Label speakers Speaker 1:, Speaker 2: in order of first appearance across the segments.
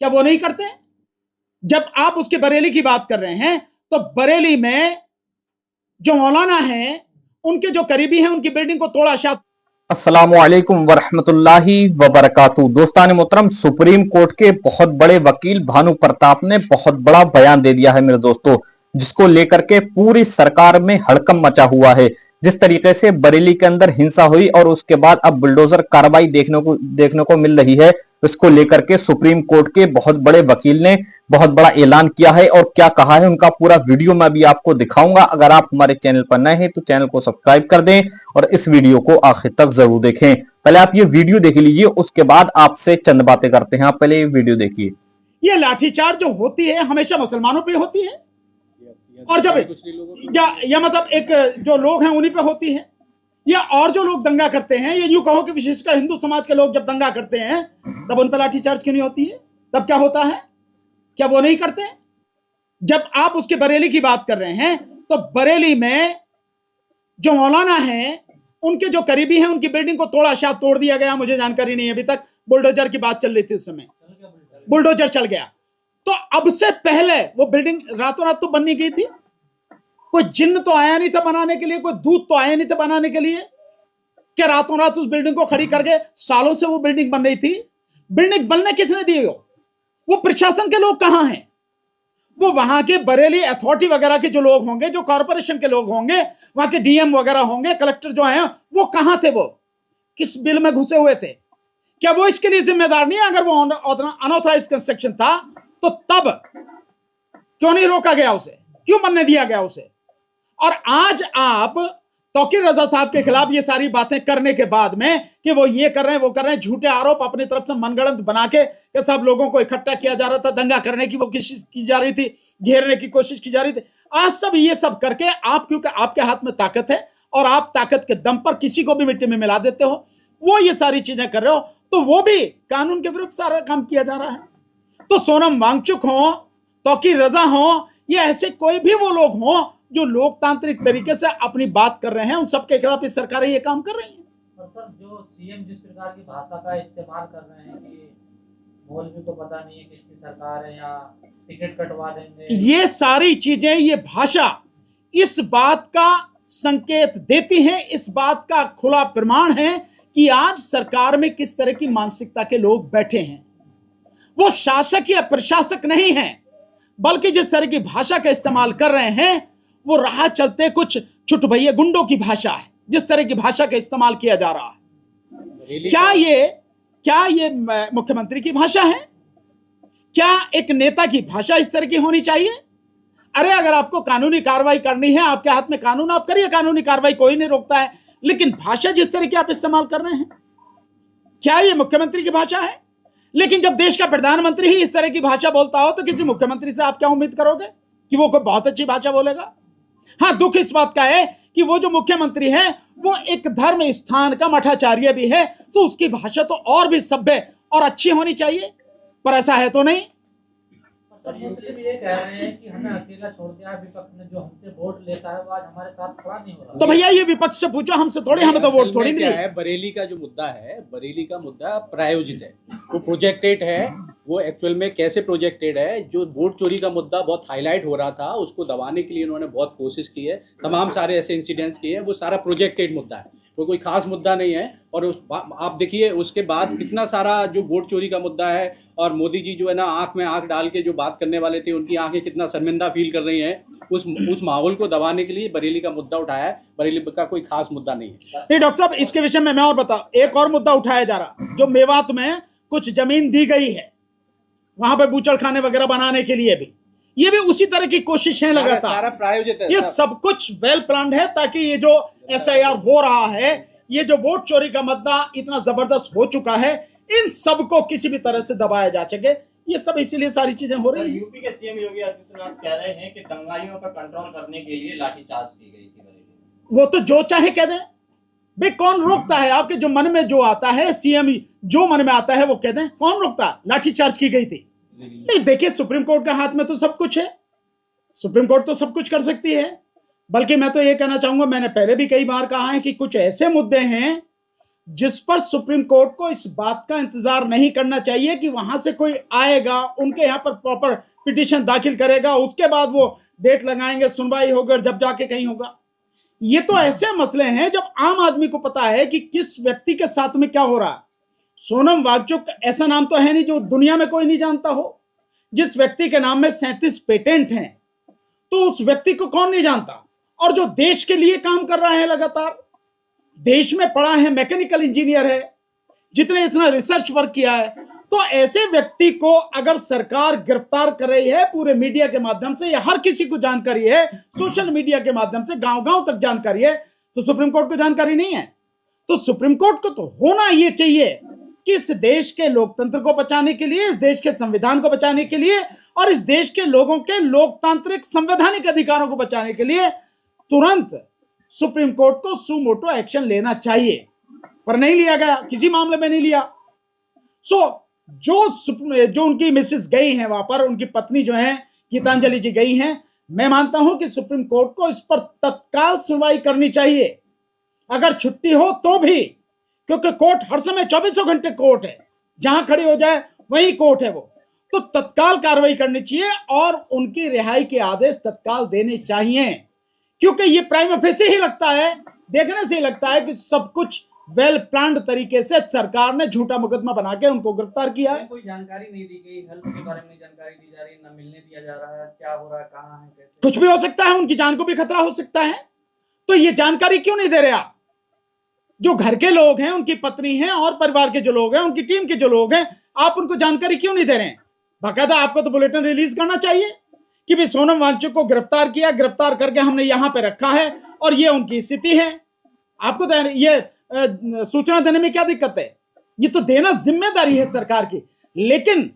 Speaker 1: क्या वो नहीं करते? जब आप उसके बरेली की बात कर रहे हैं तो बरेली में जो मौलाना हैं, उनके जो करीबी हैं, उनकी बिल्डिंग को तोड़ा। शायद
Speaker 2: अस्सलामुअलैकुम वरहमतुल्लाहि वबरकातुहू। दोस्तान मोहतरम, सुप्रीम कोर्ट के बहुत बड़े वकील भानु प्रताप ने बहुत बड़ा बयान दे दिया है मेरे दोस्तों, जिसको लेकर के पूरी सरकार में हड़कंप मचा हुआ है। जिस तरीके से बरेली के अंदर हिंसा हुई और उसके बाद अब बुलडोजर कार्रवाई देखने को मिल रही है, इसको लेकर के सुप्रीम कोर्ट के बहुत बड़े वकील ने बहुत बड़ा ऐलान किया है। और क्या कहा है उनका पूरा वीडियो मैं भी आपको दिखाऊंगा। अगर आप हमारे चैनल पर नए हैं तो चैनल को सब्सक्राइब कर दें और इस वीडियो को आखिर तक जरूर देखें। पहले आप ये वीडियो देख लीजिए, उसके बाद आपसे चंद बातें करते हैं। आप पहले ये वीडियो देखिए।
Speaker 1: ये लाठीचार्ज जो होती है हमेशा मुसलमानों पे होती है, और जब या मतलब एक जो लोग हैं उन्हीं पे होती है, या और जो लोग दंगा करते हैं, ये यूं कहो कि विशेषकर हिंदू समाज के लोग जब दंगा करते हैं तब उन पर लाठीचार्ज क्यों नहीं होती है? तब क्या होता है? क्या वो नहीं करते? जब आप उसके बरेली की बात कर रहे हैं तो बरेली में जो मौलाना हैं, उनके जो करीबी हैं, उनकी बिल्डिंग को तोड़ा। शायद तोड़ दिया गया, मुझे जानकारी नहीं है, अभी तक बुलडोजर की बात चल रही थी, उस समय बुलडोजर चल गया। तो अब से पहले वो बिल्डिंग रातों रात तो बननी गई थी। कोई जिन्न तो आया नहीं था बनाने के लिए, कोई दूत तो आया नहीं था बनाने के लिए, क्या रातों रात उस बिल्डिंग को खड़ी करके सालों से वो बिल्डिंग बन रही थी। बिल्डिंग बनने किसने दी? वो प्रशासन के लोग कहां हैं? वो वहां के बरेली अथॉरिटी वगैरह के जो लोग होंगे, जो कॉर्पोरेशन के लोग होंगे, वहां के डीएम वगैरह होंगे, कलेक्टर जो हैं, वो कहां थे? वो किस बिल में घुसे हुए थे? क्या वो इसके लिए जिम्मेदार नहीं है? अगर वो अनऑथराइज्ड कंस्ट्रक्शन था तो तब क्यों नहीं रोका गया उसे? क्यों बनने दिया गया उसे? और आज आप तौकीर रजा साहब के खिलाफ ये सारी बातें करने के बाद में कि वो ये कर रहे हैं, वो कर रहे हैं, झूठे आरोप अपनी तरफ से मनगढ़ंत बना के सब लोगों को इकट्ठा किया जा रहा था, दंगा करने की वो कोशिश की जा रही थी, घेरने की कोशिश की जा रही थी। आज सब ये सब करके आप, क्योंकि आपके हाथ में ताकत है और आप ताकत के दम पर किसी को भी मिट्टी में मिला देते हो, वो ये सारी चीजें कर रहे हो, तो वो भी कानून के विरुद्ध सारा काम किया जा रहा है। तो सोनम वांगचुक हो, तौकीर रजा हो, ये ऐसे कोई भी वो लोग हों जो लोकतांत्रिक तरीके से अपनी बात कर रहे हैं, उन सबके खिलाफ इस सरकारें ये काम कर रही हैं।
Speaker 3: और सर, जो सीएम जिस प्रकार की भाषा का इस्तेमाल कर रहे हैं कि मौलवी को पता नहीं है किसकी सरकार है, या टिकट कटवा देंगे,
Speaker 1: ये सारी चीजें, ये भाषा इस बात का संकेत देती हैं, इस बात का खुला प्रमाण है कि आज सरकार में किस तरह की मानसिकता के लोग बैठे हैं। वो शासक या प्रशासक नहीं है, बल्कि जिस तरह की भाषा का इस्तेमाल कर रहे हैं वो राह चलते कुछ छुटभैया गुंडों की भाषा है। जिस तरह की भाषा का इस्तेमाल किया जा रहा है, क्या ये मुख्यमंत्री की भाषा है? क्या एक नेता की भाषा इस तरह की होनी चाहिए? अरे अगर आपको कानूनी कार्रवाई करनी है, आपके हाथ में कानून, आप करिए कानूनी कार्रवाई, कोई नहीं रोकता है, लेकिन भाषा जिस तरह की आप इस्तेमाल कर रहे हैं, क्या ये मुख्यमंत्री की भाषा है? लेकिन जब देश का प्रधानमंत्री ही इस तरह की भाषा बोलता हो तो किसी मुख्यमंत्री से आप क्या उम्मीद करोगे कि वो कोई बहुत अच्छी भाषा बोलेगा? हाँ, दुख इस बात का है कि वो जो मुख्यमंत्री है वो एक धर्म स्थान का मठाचार्य भी है, तो उसकी भाषा तो और भी सभ्य और अच्छी होनी चाहिए, पर ऐसा है तो नहीं।
Speaker 3: मुस्लिम ये कह रहे हैं कि हमें अकेला छोड़ दिया, विपक्ष ने जो हमसे वोट लेता है वो आज हमारे साथ खड़ा नहीं हो रहा।
Speaker 1: तो भैया ये विपक्ष से पूछो, हमसे थोड़ी, हमें तो वोट थोड़ी नहीं है।
Speaker 4: बरेली का जो मुद्दा है, बरेली का मुद्दा प्रायोजित है, वो प्रोजेक्टेड है। वो एक्चुअल में कैसे प्रोजेक्टेड है? जो वोट चोरी का मुद्दा बहुत हाईलाइट हो रहा था, उसको दबाने के लिए उन्होंने बहुत कोशिश की है, तमाम सारे ऐसे इंसिडेंट्स किए हैं। वो सारा प्रोजेक्टेड मुद्दा है, वो कोई खास मुद्दा नहीं है। और आप देखिए उसके बाद कितना सारा जो वोट चोरी का मुद्दा है, और मोदी जी जो है ना आंख में आंख डाल के जो बात करने वाले थे, उनकी आंखें कितना शर्मिंदा फील कर रही हैं। उस माहौल को दबाने के लिए बरेली का मुद्दा उठाया है। बरेली का कोई खास मुद्दा नहीं है।
Speaker 1: नहीं डॉक्टर साहब, इसके विषय में मैं और बताऊं, एक और मुद्दा उठाया जा रहा, जो मेवात में कुछ जमीन दी गई है वहां पे बूचड़ खाने वगैरह बनाने के लिए भी, ये भी उसी तरह की कोशिश है लगातार,
Speaker 4: प्रायोजित है।
Speaker 1: ये सब कुछ वेल प्लान्ड है, ताकि ये जो SIR हो रहा है, ये जो वोट चोरी का मुद्दा इतना जबरदस्त हो चुका है, इन सबको किसी भी तरह से दबाया जा सके, ये सब इसीलिए सारी चीजें हो रही हैं।
Speaker 5: यूपी के सीएम योगी आदित्यनाथ कह रहे हैं कि दंगाइयों पर कंट्रोल करने के लिए लाठीचार्ज की गई थी।
Speaker 1: वो तो जो चाहे कह दें भाई, कौन रोकता है? आपके जो मन में जो आता है, सीएम जो मन में आता है वो कह दें, कौन रोकता? लाठीचार्ज की गई थी। नहीं, देखिए सुप्रीम कोर्ट के हाथ में तो सब कुछ है, सुप्रीम कोर्ट तो सब कुछ कर सकती है। बल्कि मैं तो ये कहना चाहूंगा, मैंने पहले भी कई बार कहा है कि कुछ ऐसे मुद्दे हैं जिस पर सुप्रीम कोर्ट को इस बात का इंतजार नहीं करना चाहिए कि वहां से कोई आएगा, उनके यहां पर प्रॉपर पिटीशन दाखिल करेगा, उसके बाद वो डेट लगाएंगे, सुनवाई होगी और जब जाके कहीं होगा। ये तो ऐसे मसले हैं जब आम आदमी को पता है कि किस व्यक्ति के साथ में क्या हो रहा है। सोनम वांगचुक ऐसा नाम तो है नहीं जो दुनिया में कोई नहीं जानता हो। जिस व्यक्ति के नाम में 37 पेटेंट हैं, तो उस व्यक्ति को कौन नहीं जानता, और जो देश के लिए काम कर रहा है, लगातार देश में पढ़ा है, मैकेनिकल इंजीनियर है, जितने इतना रिसर्च वर्क किया है, तो ऐसे व्यक्ति को अगर सरकार गिरफ्तार कर रही है पूरे मीडिया के माध्यम से, या हर किसी को जानकारी है सोशल मीडिया के माध्यम से, गांव गांव तक जानकारी है, तो सुप्रीम कोर्ट को जानकारी नहीं है। तो सुप्रीम कोर्ट को तो होना यह चाहिए कि इस देश के लोकतंत्र को बचाने के लिए, इस देश के संविधान को बचाने के लिए और इस देश के लोगों के लोकतांत्रिक संवैधानिक अधिकारों को बचाने के लिए तुरंत सुप्रीम कोर्ट को सू मोटो एक्शन लेना चाहिए, पर नहीं लिया गया, किसी मामले में नहीं लिया। जो उनकी मिसेस गई हैं वहां पर, उनकी पत्नी जो है गीतांजलि जी गई हैं, मैं मानता हूं कि सुप्रीम कोर्ट को इस पर तत्काल सुनवाई करनी चाहिए, अगर छुट्टी हो तो भी, क्योंकि कोर्ट हर समय 24 घंटे कोर्ट है, जहां खड़ी हो जाए वही कोर्ट है वो, तो तत्काल कार्रवाई करनी चाहिए और उनकी रिहाई के आदेश तत्काल देने चाहिए, क्योंकि ये प्राइमा फेसी ही लगता है, देखने से ही लगता है कि सब कुछ वेल प्लान्ड तरीके से सरकार ने झूठा मुकदमा बना के उनको गिरफ्तार किया है।
Speaker 3: कोई जानकारी नहीं दी गई, हेल्थ के बारे में जानकारी दी जा रही है, ना मिलने दिया जा रहा है, क्या हो रहा है, कहाँ है, कैसे?
Speaker 1: कुछ भी हो सकता है, उनकी जान को भी खतरा हो सकता है, तो ये जानकारी क्यों नहीं दे रहे आप? जो घर के लोग हैं, उनकी पत्नी हैं और परिवार के जो लोग हैं, उनकी टीम के जो लोग हैं, आप उनको जानकारी क्यों नहीं दे रहे हैं? बाकायदा आपको तो बुलेटिन रिलीज करना चाहिए कि भी सोनम वांगचुक को गिरफ्तार किया, गिरफ्तार करके हमने यहां पे रखा है और ये उनकी स्थिति है। आपको तो ये सूचना देने में क्या दिक्कत है? ये तो देना जिम्मेदारी है सरकार की। लेकिन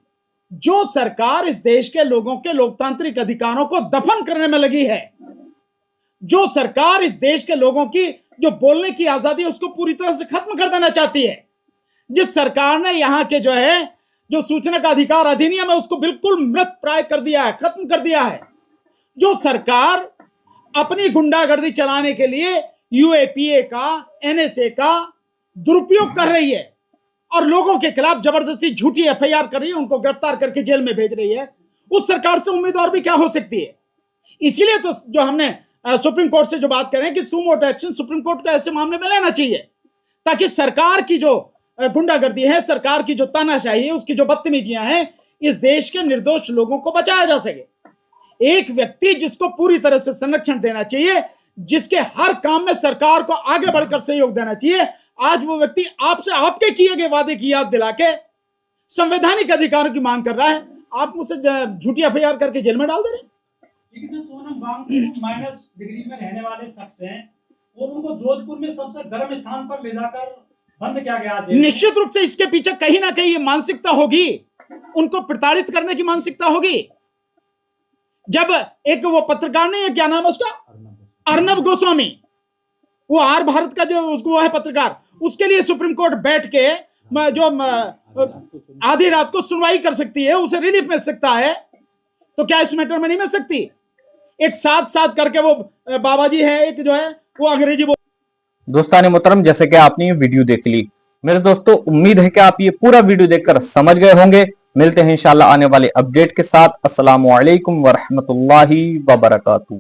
Speaker 1: जो सरकार इस देश के लोगों के लोकतांत्रिक अधिकारों को दफन करने में लगी है, जो सरकार इस देश के लोगों की जो बोलने की आजादी है उसको पूरी तरह से खत्म कर देना चाहती है, जिस सरकार ने यहां के जो है जो सूचना का अधिकार अधिनियम है उसको बिल्कुल मृत प्राय कर दिया है, खत्म कर दिया है, जो सरकार अपनी गुंडागर्दी चलाने के लिए यूएपीए का, एनएसए का दुरुपयोग कर रही है और लोगों के खिलाफ जबरदस्ती झूठी एफआईआर कर रही है, उनको गिरफ्तार करके जेल में भेज रही है, उस सरकार से उम्मीद और भी क्या हो सकती है? इसीलिए तो जो हमने सुप्रीम कोर्ट से जो बात करें कि सू मोटो एक्शन सुप्रीम कोर्ट को ऐसे मामले में लेना चाहिए, ताकि सरकार की जो गुंडागर्दी है, सरकार की जो तानाशाही है, उसकी जो बदतमीजियां हैं, इस देश के निर्दोष लोगों को बचाया जा सके। एक व्यक्ति जिसको पूरी तरह से संरक्षण देना चाहिए, जिसके हर काम में सरकार को आगे बढ़कर सहयोग देना चाहिए, आज वो व्यक्ति आपसे आपके किए गए वादे की याद दिला के संवैधानिक अधिकारों की मांग कर रहा है, आप मुझसे झूठी एफआईआर करके जेल में डाल दे रहे हैं।
Speaker 6: जो सोनम वांगचुक माइनस डिग्री में रहने वाले शख्स हैं और उनको जोधपुर में सबसे गर्म स्थान पर ले जाकर बंद किया गया है।
Speaker 1: निश्चित रूप से इसके पीछे कहीं ना कहीं ये मानसिकता होगी, उनको प्रताड़ित करने की मानसिकता होगी। जब एक वो पत्रकार नहीं है, क्या नाम है उसका, अर्नब गोस्वामी, वो आर भारत का जो उसको वो है पत्रकार, उसके लिए सुप्रीम कोर्ट बैठ के जो आधी रात को सुनवाई कर सकती है, उसे रिलीफ मिल सकता है, तो क्या इस मैटर में नहीं मिल सकती? एक साथ साथ करके वो बाबा जी है, एक जो है वो अंग्रेजी
Speaker 2: दोस्ताने मोहतरम, जैसे कि आपने ये वीडियो देख ली, मेरे दोस्तों उम्मीद है कि आप ये पूरा वीडियो देखकर समझ गए होंगे। मिलते हैं इंशाल्लाह आने वाले अपडेट के साथ। अस्सलामु अलैकुम वरहमतुल्लाहि वबरकातुहू।